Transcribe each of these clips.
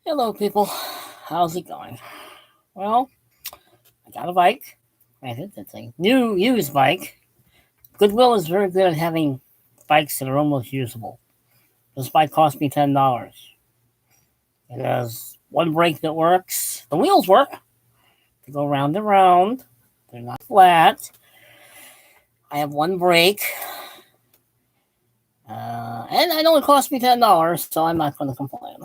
Hello, people. How's it going? Well, I got a bike. Granted, it's a new used bike. Goodwill is very good at having bikes that are almost usable. This bike cost me $10. It has one brake that works. The wheels work. They go round and round. They're not flat. I have one brake. And it only cost me $10, so I'm not going to complain.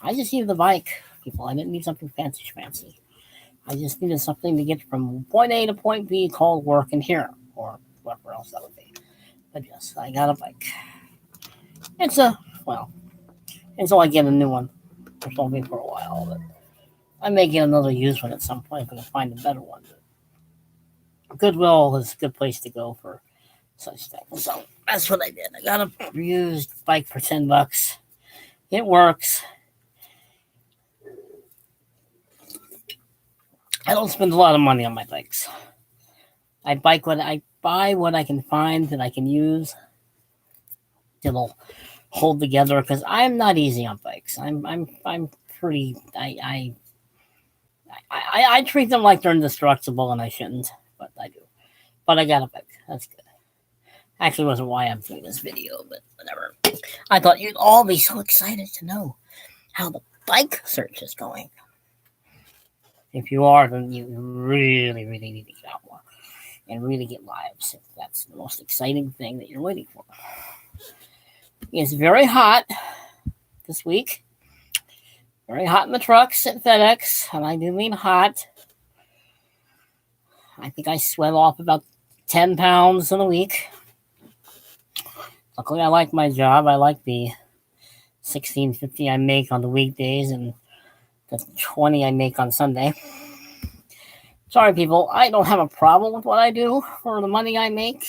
I just needed the bike, people. I didn't need something fancy. I just needed something to get from point A to point B called work in here, or whatever else that would be. But yes, I got a bike. It's until I get a new one. It's only for a while, but I may get another used one at some point if I can find a better one. But Goodwill is a good place to go for such things. So that's what I did. I got a used bike for $10. It works. I don't spend a lot of money on my bikes. I buy what I can find that I can use. That'll hold together because I'm not easy on bikes. I'm pretty. I treat them like they're indestructible, and I shouldn't, but I do. But I got a bike. That's good. Actually, wasn't why I'm doing this video, but whatever. I thought you'd all be so excited to know how the bike search is going. If you are, then you really need to get out more and really get lives. If that's the most exciting thing that you're waiting for. It's very hot this week. Very hot in the trucks at FedEx, and I do mean hot. I think I sweat off about 10 pounds in a week. Luckily, I like my job. I like the $16.50 I make on the weekdays and the $20 I make on Sunday. Sorry, people. I don't have a problem with what I do for the money I make.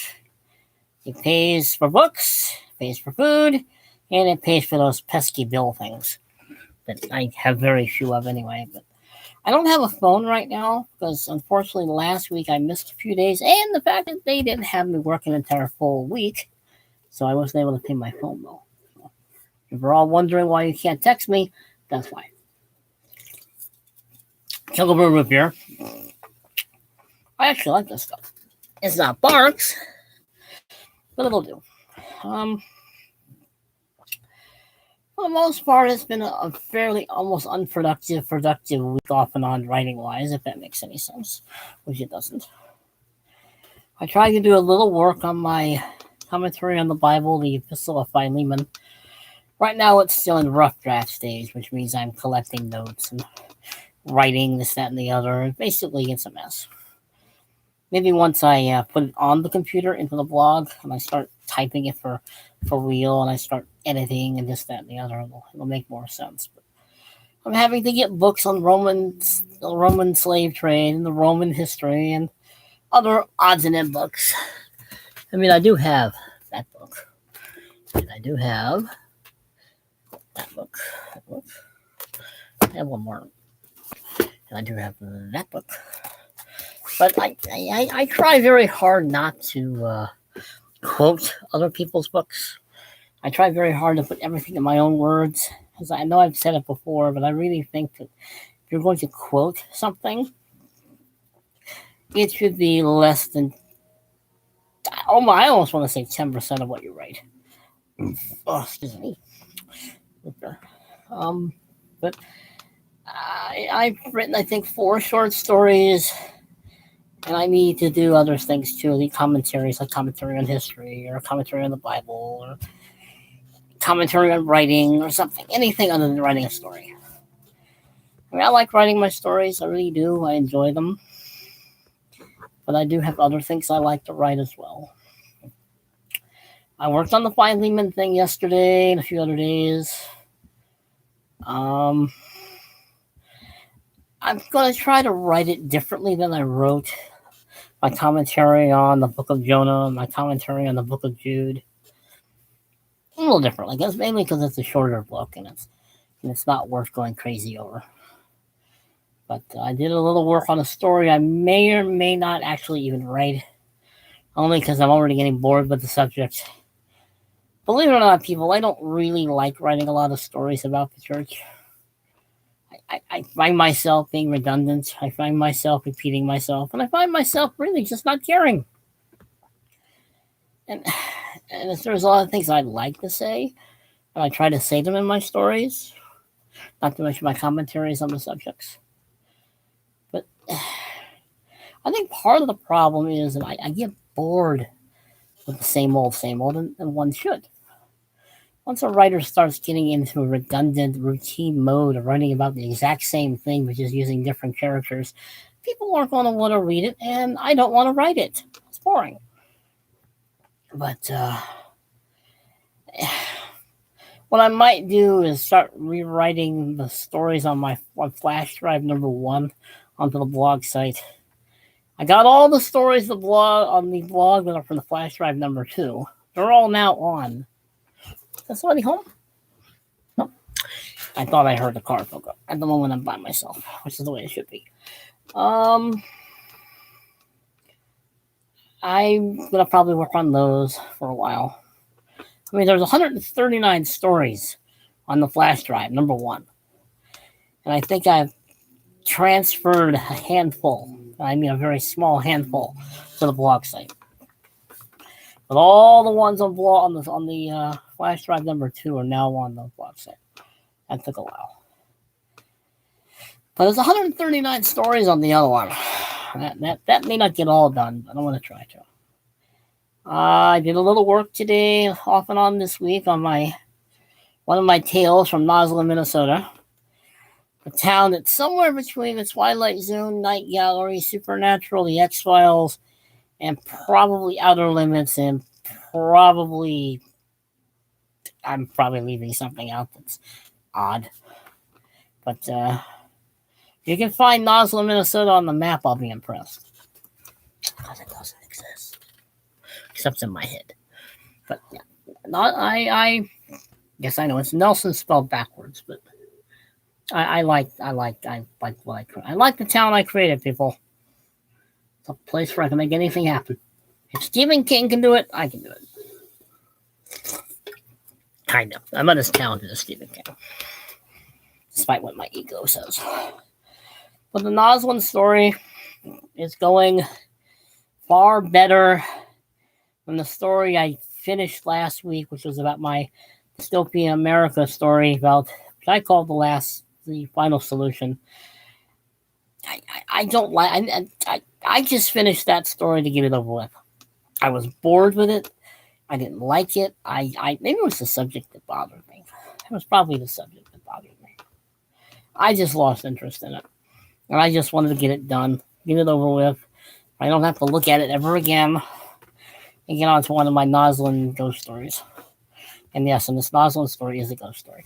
It pays for books, it pays for food, and it pays for those pesky bill things that I have very few of anyway. But I don't have a phone right now because, unfortunately, last week I missed a few days, and the fact that they didn't have me work an entire full week, so I wasn't able to pay my phone bill. So if you're all wondering why you can't text me, that's why. Killabrew root beer. I actually like this stuff. It's not Barks, but it'll do. For the most part, it's been a fairly almost unproductive, productive week off and on writing-wise, if that makes any sense, which it doesn't. I tried to do a little work on my commentary on the Bible, the Epistle of Philemon. Right now, it's still in rough draft stage, which means I'm collecting notes and writing this, that, and the other. Basically, it's a mess. Maybe once I put it on the computer into the blog and I start typing it for real and I start editing and this, that, and the other, it'll make more sense. But I'm having to get books on the Roman slave trade and the Roman history and other odds and ends books. I mean, I do have that book. And I do have that book. I have one more. And I do have that book. But I try very hard not to quote other people's books. I try very hard to put everything in my own words. Because I know I've said it before, but I really think that if you're going to quote something, it should be less than, I almost want to say 10% of what you write. Oh, excuse me. But I've written, I think, 4 short stories. And I need to do other things too, the commentaries, like commentary on history, or commentary on the Bible, or commentary on writing, or something. Anything other than writing a story. I mean, I like writing my stories, I really do. I enjoy them. But I do have other things I like to write as well. I worked on the Philemon thing yesterday and a few other days. I'm going to try to write it differently than I wrote my commentary on the book of Jonah, my commentary on the book of Jude. A little differently, mainly because it's a shorter book and it's not worth going crazy over. But I did a little work on a story I may or may not actually even write, only because I'm already getting bored with the subject. Believe it or not, people, I don't really like writing a lot of stories about the church. I find myself being redundant. I find myself repeating myself, and I find myself really just not caring. And if there's a lot of things I'd like to say, and I try to say them in my stories, not to mention my commentaries on the subjects. But I think part of the problem is that I get bored with the same old, and one should. Once a writer starts getting into a redundant, routine mode of writing about the exact same thing, but just using different characters, people aren't going to want to read it, and I don't want to write it. It's boring. But what I might do is start rewriting the stories on my flash drive number 1 onto the blog site. I got all the stories on the blog that are from the flash drive number 2. They're all now on. Is somebody home? No. I thought I heard the car go. At the moment, I'm by myself, which is the way it should be. I'm gonna probably work on those for a while. I mean, there's 139 stories on the flash drive, number 1. And I think I've transferred a handful, I mean a very small handful, to the blog site. But all the ones on the flash drive number 2 are now on the blog site. That took a while. But there's 139 stories on the other one. That may not get all done, but I want to try to. I did a little work today, off and on this week, on one of my tales from Sigler, Minnesota. A town that's somewhere between the Twilight Zone, Night Gallery, Supernatural, The X-Files, and probably Outer Limits, and I'm probably leaving something out that's odd. But if you can find Sigler, Minnesota on the map, I'll be impressed. Because it doesn't exist. Except in my head. But yeah, I guess I know it's Nelson spelled backwards, but I like what I create. I like the town I created, people. It's a place where I can make anything happen. If Stephen King can do it, I can do it. Kind of. I'm not as talented as Stephen King, despite what my ego says. But the Noslin story is going far better than the story I finished last week, which was about my dystopian America story, which I called the final solution. I don't like. I just finished that story to get it over with. I was bored with it. I didn't like it. Maybe it was the subject that bothered me. It was probably the subject that bothered me. I just lost interest in it, and I just wanted to get it done, get it over with. I don't have to look at it ever again, and get on to one of my Noslin ghost stories. And yes, and this Noslin story is a ghost story.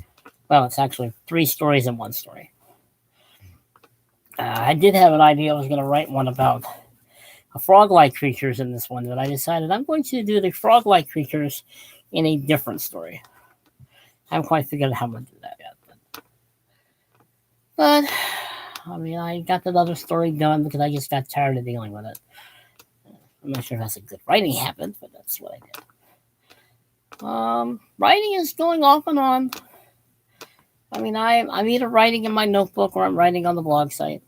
Well, it's actually 3 stories in 1 story. I did have an idea I was going to write one about frog-like creatures in this one, but I decided I'm going to do the frog-like creatures in a different story. I haven't quite figured out how I'm going to do that yet. But I mean, I got that other story done because I just got tired of dealing with it. I'm not sure if that's a good writing habit, but that's what I did. Writing is going off and on. I mean, I'm either writing in my notebook or I'm writing on the blog site.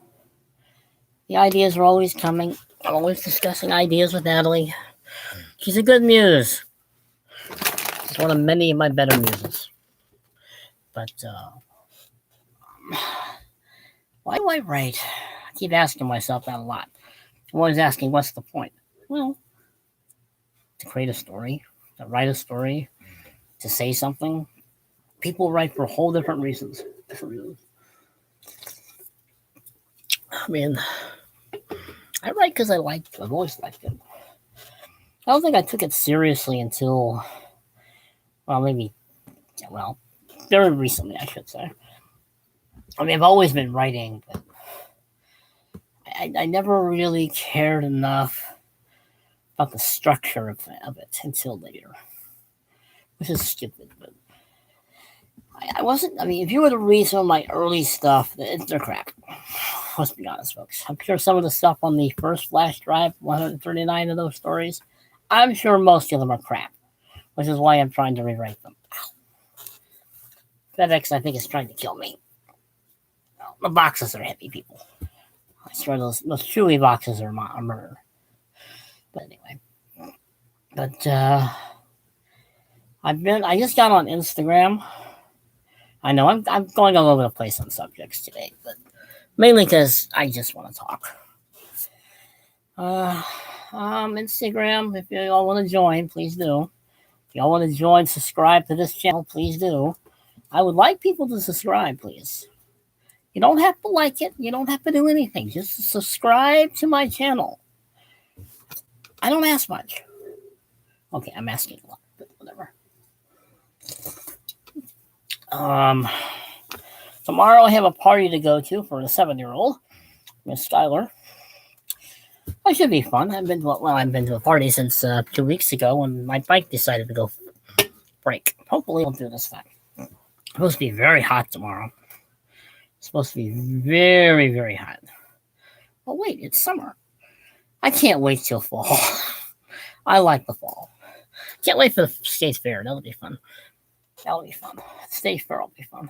The ideas are always coming. I'm always discussing ideas with Natalie. She's a good muse. She's one of many of my better muses. But why do I write? I keep asking myself that a lot. I'm always asking, what's the point? Well, to create a story, to write a story, to say something. People write for whole different reasons. I mean, I write because I've always liked it. I don't think I took it seriously until, very recently, I should say. I mean, I've always been writing, but I never really cared enough about the structure of it until later, which is stupid, but if you were to read some of my early stuff, they're crap. Let's be honest, folks. I'm sure some of the stuff on the first flash drive, 139 of those stories, I'm sure most of them are crap. which is why I'm trying to rewrite them. FedEx, I think, is trying to kill me. The boxes are heavy, people. I swear those Chewy boxes are a murder. But anyway. But, I just got on Instagram. I know I'm going all over the place on subjects today, but mainly because I just want to talk. Instagram, if you all want to join, please do. If y'all want to join, subscribe to this channel, please do. I would like people to subscribe, please. You don't have to like it. You don't have to do anything. Just subscribe to my channel. I don't ask much. Okay, I'm asking a lot, but whatever. Tomorrow I have a party to go to for a 7-year-old, Miss Sigler. That should be fun. I've been to a party since 2 weeks ago when my bike decided to go break. Hopefully, we'll do this time. It's supposed to be very hot tomorrow. It's supposed to be very, very hot. Oh wait, it's summer. I can't wait till fall. I like the fall. Can't wait for the State Fair. That'll be fun. State Fair will be fun.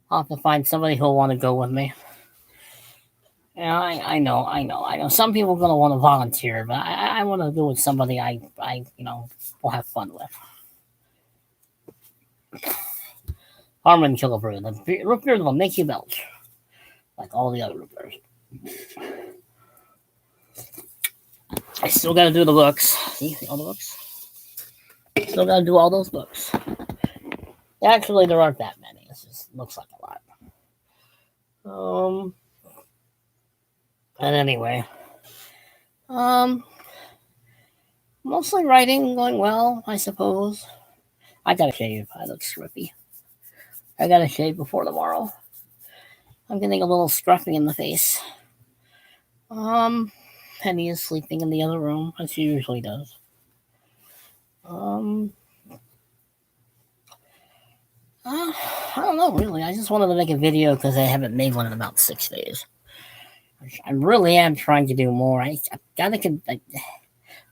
I'll have to find somebody who'll want to go with me. Yeah, I know. Some people are going to want to volunteer, but I want to go with somebody I will have fun with. Harmon Killebrew, the root beer will make you belch, like all the other root beers. I still got to do the books. See all the books? Still got to do all those books. Actually, there aren't that many. It just looks like a lot. But anyway, mostly writing going well, I suppose. I gotta shave. I look scruffy. I gotta shave before tomorrow. I'm getting a little scruffy in the face. Penny is sleeping in the other room, as she usually does. I don't know, really. I just wanted to make a video because I haven't made one in about 6 days. I really am trying to do more.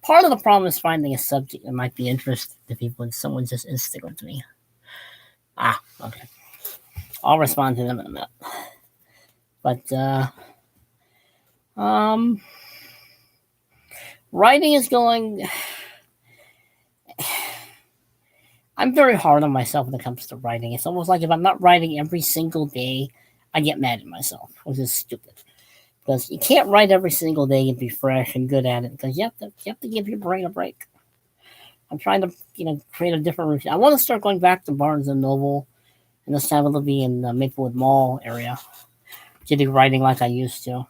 Part of the problem is finding a subject that might be interesting to people, and someone just Instagrammed me. Okay. I'll respond to them in a minute. But, writing is going... I'm very hard on myself when it comes to writing. It's almost like if I'm not writing every single day, I get mad at myself, which is stupid. Because you can't write every single day and be fresh and good at it, because you have to give your brain a break. I'm trying to, create a different routine. I want to start going back to Barnes and Noble, and this time it'll be in the Maplewood Mall area, to do writing like I used to.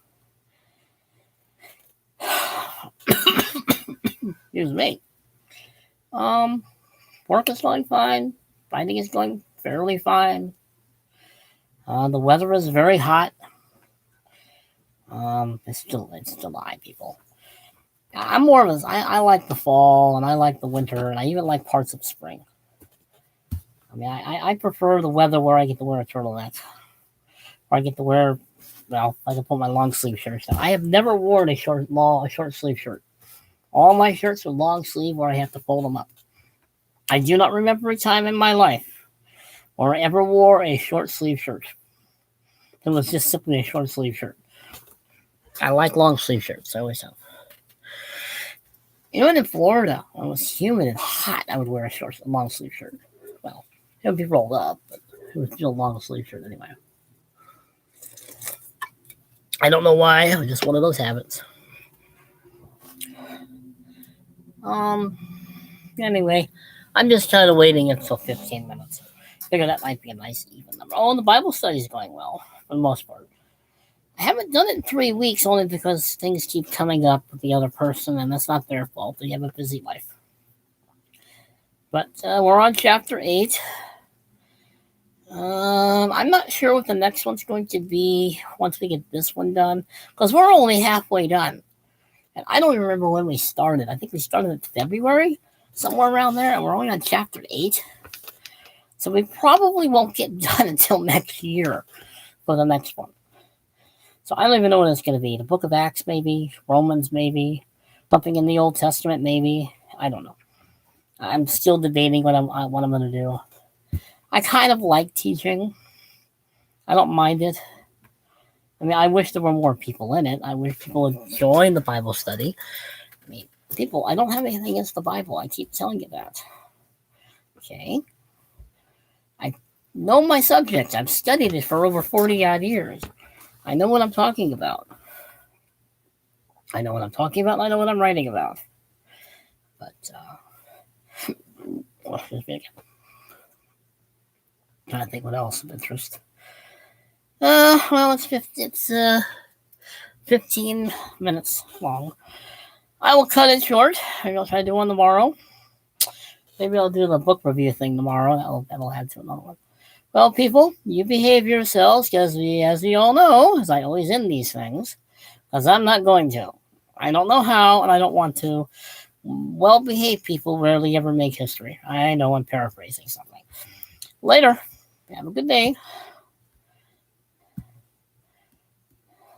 Excuse me. Work is going fine. Writing is going fairly fine. The weather is very hot. It's July, people. I'm more of I like the fall, and I like the winter, and I even like parts of spring. I mean, I prefer the weather where I get to wear a turtleneck. Or I get to wear, I can put my long sleeve shirts on. I have never worn a short sleeve shirt. All my shirts are long sleeve where I have to fold them up. I do not remember a time in my life where I ever wore a short sleeve shirt. It was just simply a short sleeve shirt. I like long sleeve shirts. I always have. Even in Florida, when it was humid and hot, I would wear a long sleeve shirt. Well, it would be rolled up, but it was still a long sleeve shirt anyway. I don't know why. It was just one of those habits. Anyway, I'm just kind of waiting until 15 minutes. Figure that might be a nice even number. Oh, and the Bible study is going well, for the most part. I haven't done it in 3 weeks only because things keep coming up with the other person, and that's not their fault. They have a busy life. But we're on chapter 8. I'm not sure what the next one's going to be once we get this one done, because we're only halfway done. And I don't even remember when we started. I think we started in February, somewhere around there, and we're only on chapter 8. So we probably won't get done until next year for the next one. So I don't even know what it's going to be. The book of Acts, maybe. Romans, maybe. Something in the Old Testament, maybe. I don't know. I'm still debating what I'm going to do. I kind of like teaching. I don't mind it. I mean, I wish there were more people in it. I wish people would join the Bible study. I mean, people, I don't have anything against the Bible. I keep telling you that. Okay? I know my subject. I've studied it for over 40 odd years. I know what I'm talking about. I know what I'm talking about, and I know what I'm writing about. But, trying to think what else of interest. Well, it's 15 minutes long. I will cut it short. Maybe I'll try to do one tomorrow. Maybe I'll do the book review thing tomorrow. That'll add to another one. Well, people, you behave yourselves, because as we all know, as I always end these things, because I'm not going to. I don't know how, and I don't want to. Well-behaved people rarely ever make history. I know I'm paraphrasing something. Later. Have a good day.